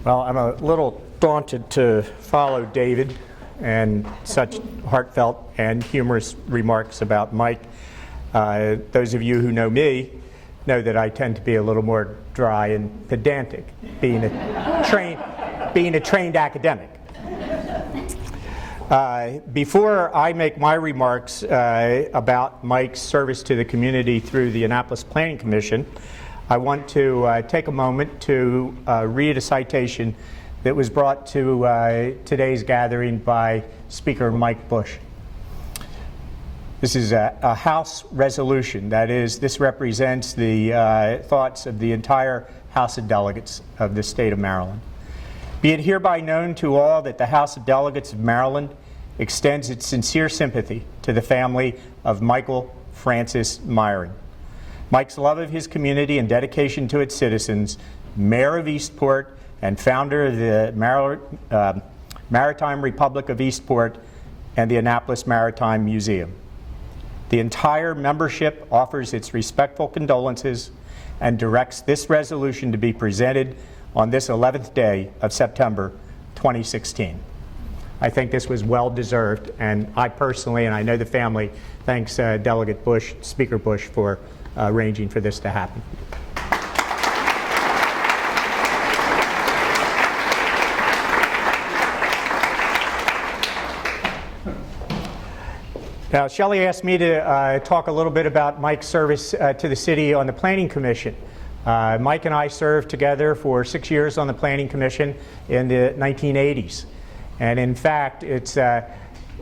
Well, I'm a little daunted to follow David and such heartfelt and humorous remarks about Mike. Those of you who know me know that I tend to be a little more dry and pedantic, being a trained academic. Before I make my remarks about Mike's service to the community through the Annapolis Planning Commission, I want to take a moment to read a citation that was brought to today's gathering by Speaker Mike Bush. This is a House resolution. That is, this represents the thoughts of the entire House of Delegates of the state of Maryland. Be it hereby known to all that the House of Delegates of Maryland extends its sincere sympathy to the family of Michael Francis Miron. Mike's love of his community and dedication to its citizens, Mayor of Eastport and founder of the Maritime Republic of Eastport and the Annapolis Maritime Museum. The entire membership offers its respectful condolences and directs this resolution to be presented on this 11th day of September 2016. I think this was well deserved, and I personally, and I know the family, thanks Delegate Bush, Speaker Bush, for arranging for this to happen. Now, Shelley asked me to talk a little bit about Mike's service to the city on the Planning Commission. Mike and I served together for 6 years on the Planning Commission in the 1980s. And in fact, it's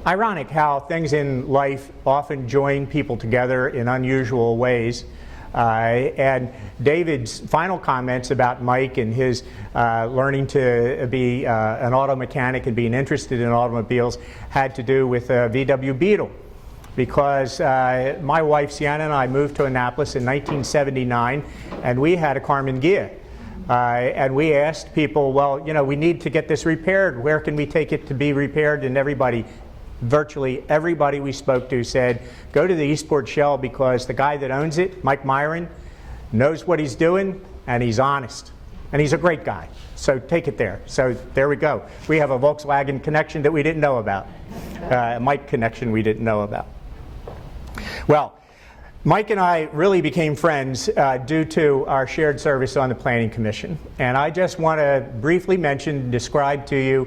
ironic how things in life often join people together in unusual ways. And David's final comments about Mike and his learning to be an auto mechanic and being interested in automobiles had to do with a VW Beetle. Because my wife Sienna and I moved to Annapolis in 1979, and we had a Carmen Ghia. And we asked people, well, you know, we need to get this repaired. Where can we take it to be repaired? And everybody, virtually everybody we spoke to said, go to the Eastport Shell because the guy that owns it, Mike Miron, knows what he's doing and he's honest. And he's a great guy. So take it there. So there we go. We have a Volkswagen connection that we didn't know about. A Mike connection we didn't know about. Well, Mike and I really became friends due to our shared service on the Planning Commission. And I just want to briefly mention, describe to you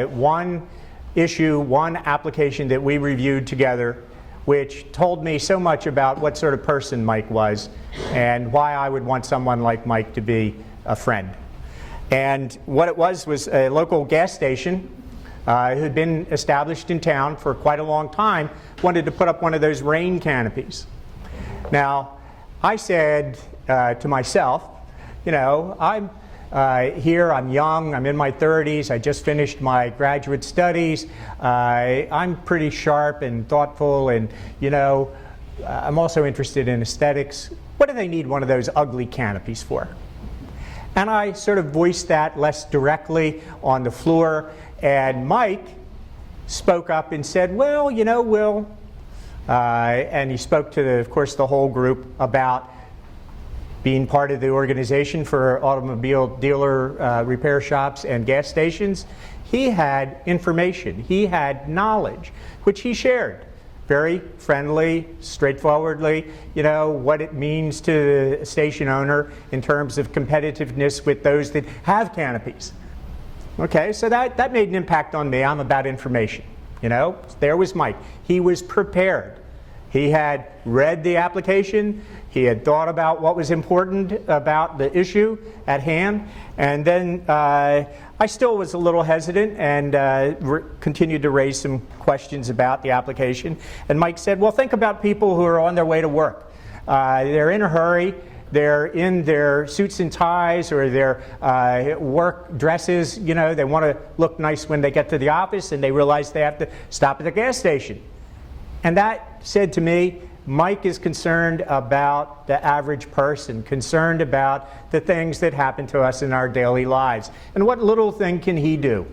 one issue, one application that we reviewed together, which told me so much about what sort of person Mike was and why I would want someone like Mike to be a friend. And what it was a local gas station who had been established in town for quite a long time, wanted to put up one of those rain canopies. Now, I said to myself, you know, I'm here, I'm young, I'm in my 30s, I just finished my graduate studies, I'm pretty sharp and thoughtful, and, you know, I'm also interested in aesthetics. What do they need one of those ugly canopies for? And I sort of voiced that less directly on the floor, and Mike spoke up and said, well, you know, Will, and he spoke to, of course, the whole group about being part of the organization for automobile dealer repair shops and gas stations. He had information, he had knowledge, which he shared very friendly, straightforwardly, you know, what it means to the station owner in terms of competitiveness with those that have canopies. Okay, so that made an impact on me. I'm about information, you know. There was Mike. He was prepared. He had read the application. He had thought about what was important about the issue at hand. And then I still was a little hesitant and continued to raise some questions about the application. And Mike said, well, think about people who are on their way to work. They're in a hurry. They're in their suits and ties or their work dresses. You know, they want to look nice when they get to the office, and they realize they have to stop at the gas station. And that said to me, Mike is concerned about the average person, concerned about the things that happen to us in our daily lives. And what little thing can he do,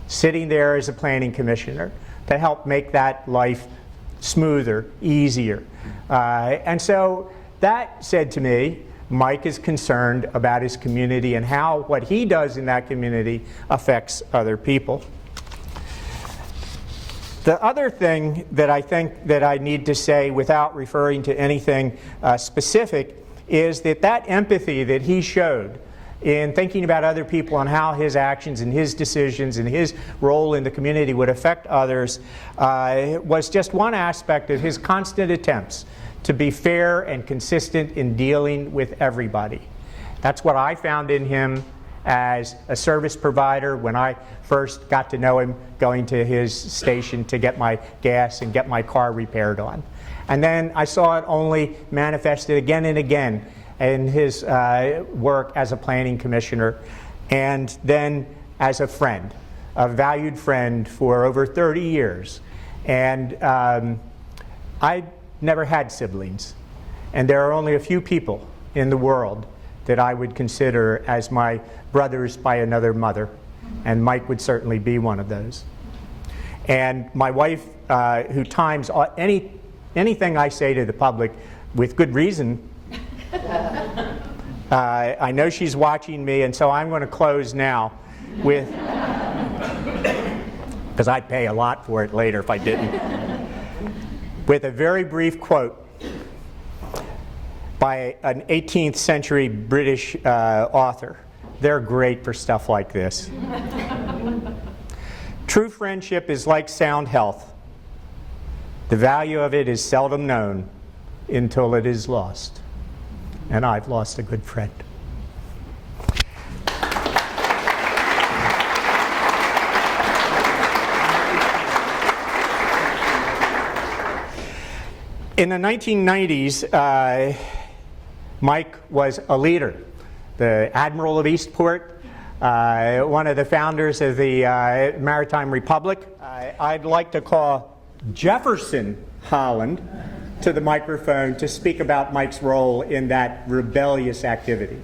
sitting there as a planning commissioner, to help make that life smoother, easier? And so that said to me, Mike is concerned about his community and how what he does in that community affects other people. The other thing that I think that I need to say without referring to anything specific is that empathy that he showed in thinking about other people and how his actions and his decisions and his role in the community would affect others was just one aspect of his constant attempts to be fair and consistent in dealing with everybody. That's what I found in him as a service provider when I first got to know him going to his station to get my gas and get my car repaired on. And then I saw it only manifested again and again in his work as a planning commissioner, and then as a friend, a valued friend for over 30 years. And I never had siblings, and there are only a few people in the world that I would consider as my brothers by another mother, and Mike would certainly be one of those. And my wife, who times anything I say to the public with good reason, I know she's watching me, and so I'm going to close now with, because I'd pay a lot for it later if I didn't, with a very brief quote by an 18th century British author. They're great for stuff like this. True friendship is like sound health. The value of it is seldom known until it is lost. And I've lost a good friend. In the 1990s, Mike was a leader, the Admiral of Eastport, one of the founders of the Maritime Republic. I'd like to call Jefferson Holland to the microphone to speak about Mike's role in that rebellious activity.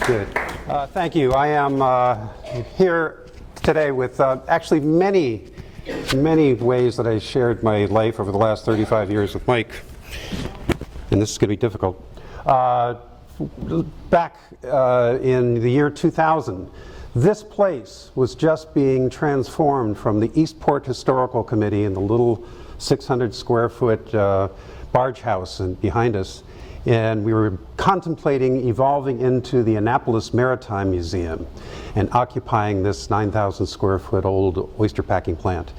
Good. Thank you. I am here today with actually many ways that I shared my life over the last 35 years with Mike, and this is going to be difficult. Back in the year 2000, this place was just being transformed from the Eastport Historical Committee in the little 600 square foot barge house behind us, and we were contemplating evolving into the Annapolis Maritime Museum and occupying this 9,000 square foot old oyster packing plant.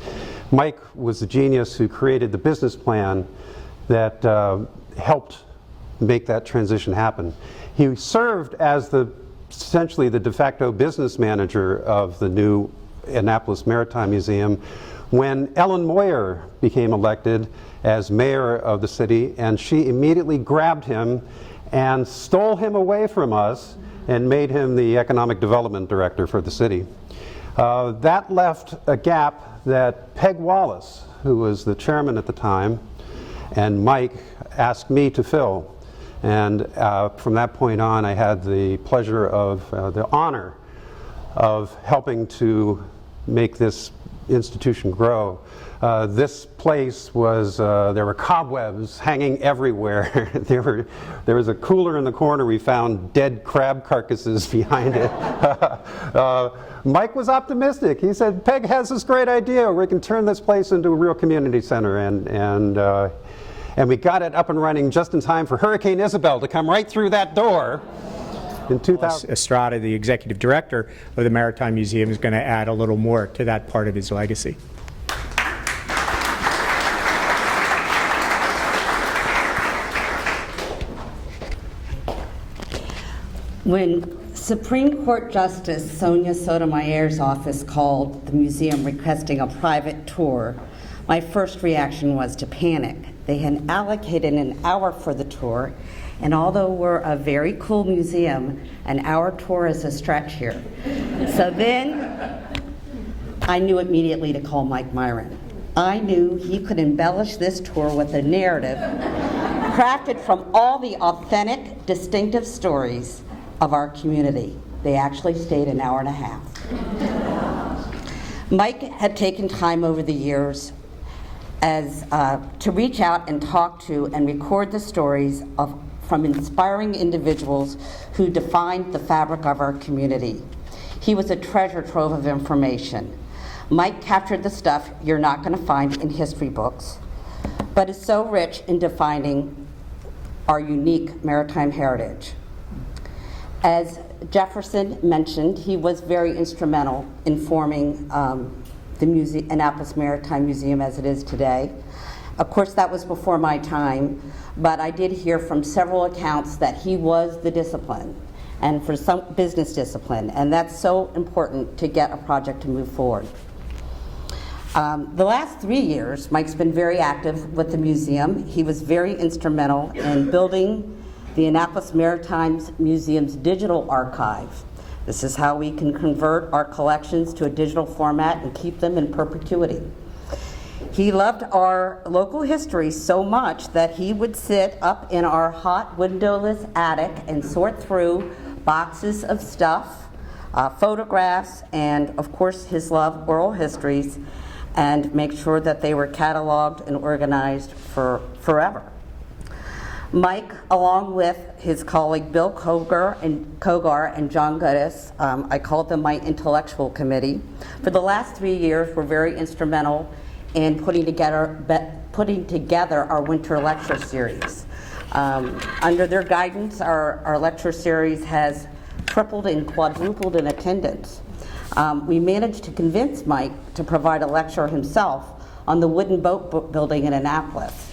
Mike was the genius who created the business plan that helped make that transition happen. He served as essentially the de facto business manager of the new Annapolis Maritime Museum when Ellen Moyer became elected as mayor of the city, and she immediately grabbed him and stole him away from us and made him the economic development director for the city. That left a gap that Peg Wallace, who was the chairman at the time, and Mike asked me to fill. And from that point on, I had the pleasure of, the honor of helping to make this institution grow. This place was, there were cobwebs hanging everywhere. There was a cooler in the corner. We found dead crab carcasses behind it. Mike was optimistic. He said, Peg has this great idea. We can turn this place into a real community center. And we got it up and running just in time for Hurricane Isabel to come right through that door. In 2000. Astrada, the executive director of the Maritime Museum, is going to add a little more to that part of his legacy. When Supreme Court Justice Sonia Sotomayor's office called the museum requesting a private tour, my first reaction was to panic. They had allocated an hour for the tour, and although we're a very cool museum, an hour tour is a stretch here. So then I knew immediately to call Mike Miron. I knew he could embellish this tour with a narrative crafted from all the authentic, distinctive stories of our community. They actually stayed an hour and a half. Mike had taken time over the years to reach out and talk to and record the stories from inspiring individuals who defined the fabric of our community. He was a treasure trove of information. Mike captured the stuff you're not going to find in history books, but is so rich in defining our unique maritime heritage. As Jefferson mentioned, he was very instrumental in forming the Annapolis Maritime Museum as it is today. Of course, that was before my time, but I did hear from several accounts that he was the discipline, and for some business discipline, and that's so important to get a project to move forward. The last 3 years, Mike's been very active with the museum. He was very instrumental in building the Annapolis Maritime Museum's digital archive. This is how we can convert our collections to a digital format and keep them in perpetuity. He loved our local history so much that he would sit up in our hot windowless attic and sort through boxes of stuff, photographs, and of course his love oral histories, and make sure that they were cataloged and organized for forever. Mike, along with his colleague Bill Kogar and John Gudis, I called them my intellectual committee, for the last 3 years were very instrumental in putting together our winter lecture series. Under their guidance, our lecture series has tripled and quadrupled in attendance. We managed to convince Mike to provide a lecture himself on the wooden boat building in Annapolis.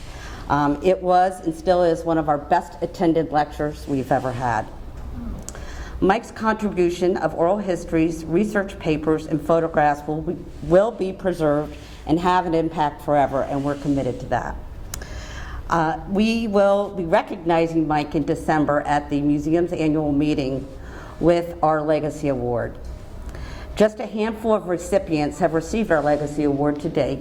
It was and still is one of our best attended lectures we've ever had. Mike's contribution of oral histories, research papers, and photographs will be preserved and have an impact forever, and we're committed to that. We will be recognizing Mike in December at the museum's annual meeting with our Legacy Award. Just a handful of recipients have received our Legacy Award to date,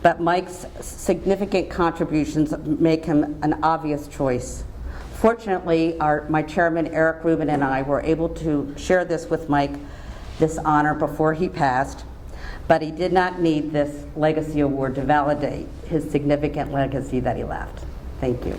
but Mike's significant contributions make him an obvious choice. Fortunately, my chairman, Eric Rubin, and I were able to share this with Mike, this honor, before he passed, but he did not need this Legacy Award to validate his significant legacy that he left. Thank you.